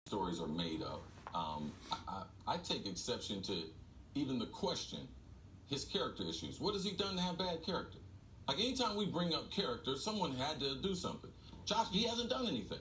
stories are made of. I take exception to even the question, his character issues. What has he done to have bad character? Like, anytime we bring up character, someone had to do something. Josh, he hasn't done anything.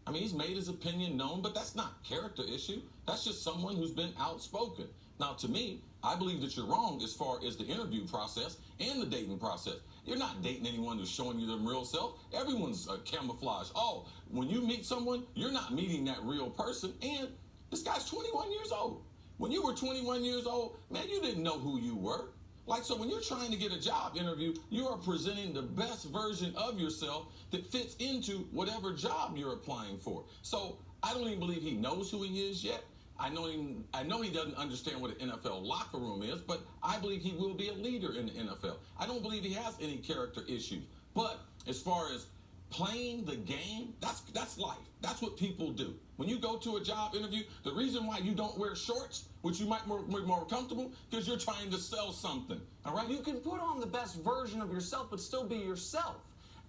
I mean, he's made his opinion known, but that's not character issue. That's just someone who's been outspoken. Now, to me, I believe that you're wrong as far as the interview process and the dating process. You're not dating anyone who's showing you their real self. Everyone's camouflage. Oh, when you meet someone, you're not meeting that real person. And this guy's 21 years old. When you were 21 years old, man, you didn't know who you were. Like, so when you're trying to get a job interview, you are presenting the best version of yourself that fits into whatever job you're applying for. So I don't even believe he knows who he is yet. I know he doesn't understand what an NFL locker room is, but I believe he will be a leader in the NFL. I don't believe he has any character issues. But as far as playing the game, that's life. That's what people do. When you go to a job interview, the reason why you don't wear shorts, which you might be more comfortable, because you're trying to sell something. All right? You can put on the best version of yourself, but still be yourself.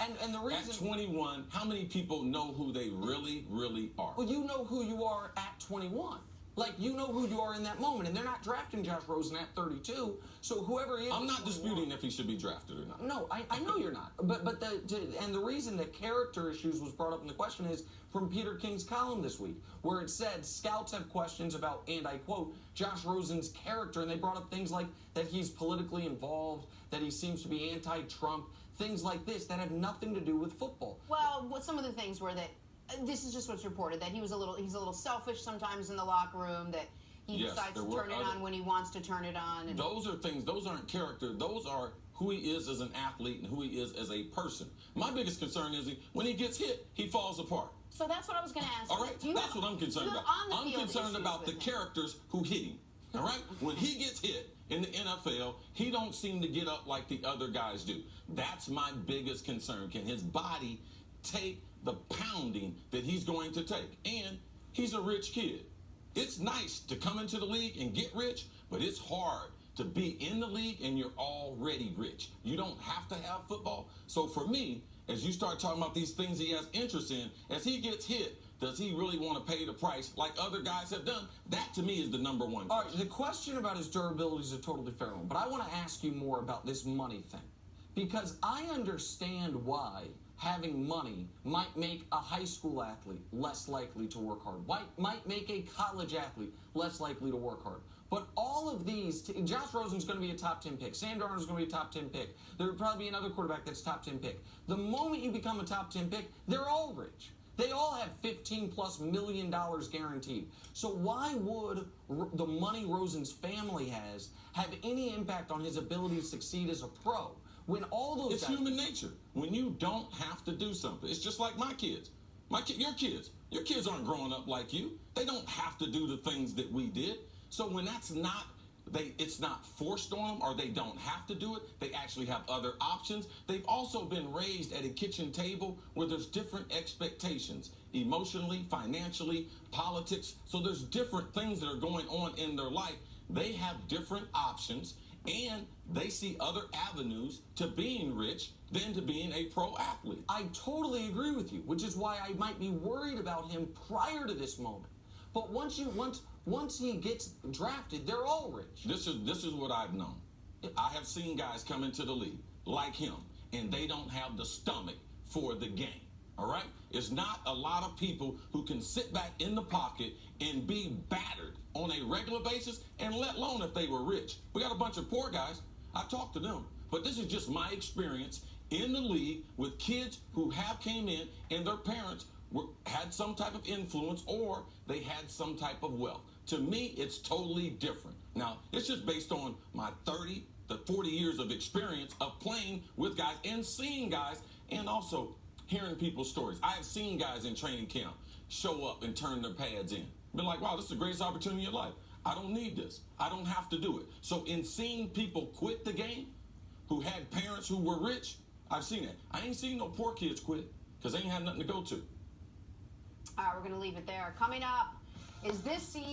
And the reason... At 21, how many people know who they really, really are? Well, you know who you are at 21. Like, you know who you are in that moment, and they're not drafting Josh Rosen at 32. So whoever he is, I'm not disputing if he should be drafted or not. No, I know you're not. But the reason that character issues was brought up in the question is from Peter King's column this week, where it said scouts have questions about, and I quote, Josh Rosen's character, and they brought up things like that he's politically involved, that he seems to be anti-Trump, things like this that have nothing to do with football. Well, what some of the things were that. This is just what's reported, that he's a little selfish sometimes in the locker room, that he decides to turn it on when he wants to turn it on. And those are things, those aren't character, those are who he is as an athlete and who he is as a person. My biggest concern is when he gets hit, he falls apart. So that's what I was going to ask. All right, that's what I'm concerned about. I'm concerned about the characters who hit him. All right? When he gets hit in the NFL, he don't seem to get up like the other guys do. That's my biggest concern. Can his body take the pounding that he's going to take? And he's a rich kid. It's nice to come into the league and get rich, but it's hard to be in the league and you're already rich. You don't have to have football. So for me, as you start talking about these things he has interest in, as he gets hit, does he really want to pay the price like other guys have done? That, to me, is the number one question. All right, the question about his durability is a totally fair one, but I want to ask you more about this money thing, because I understand why having money might make a high school athlete less likely to work hard, might make a college athlete less likely to work hard. But all of these, Josh Rosen's going to be a top 10 pick. Sam Darnold's going to be a top 10 pick. There would probably be another quarterback that's top 10 pick. The moment you become a top 10 pick, they're all rich. They all have $15+ million guaranteed. So why would the money Rosen's family has have any impact on his ability to succeed as a pro? When all those It's human nature. When you don't have to do something. It's just like my kids. Your kids. Your kids aren't growing up like you. They don't have to do the things that we did. So when it's not forced on them, or they don't have to do it, they actually have other options. They've also been raised at a kitchen table where there's different expectations, emotionally, financially, politics. So there's different things that are going on in their life. They have different options, and they see other avenues to being rich than to being a pro athlete. I totally agree with you, which is why I might be worried about him prior to this moment. But once he gets drafted, they're all rich. This is what I've known. I have seen guys come into the league like him, and they don't have the stomach for the game. All right? It's not a lot of people who can sit back in the pocket and be battered on a regular basis, and let alone if they were rich. We got a bunch of poor guys. I talked to them. But this is just my experience in the league with kids who have came in and their parents had some type of influence, or they had some type of wealth. To me, it's totally different. Now, it's just based on my 30 to 40 years of experience of playing with guys and seeing guys, and also hearing people's stories. I have seen guys in training camp show up and turn their pads in. Been like, wow, this is the greatest opportunity of your life. I don't need this. I don't have to do it. So in seeing people quit the game who had parents who were rich, I've seen it. I ain't seen no poor kids quit because they ain't have nothing to go to. All right, we're going to leave it there. Coming up, is this CEO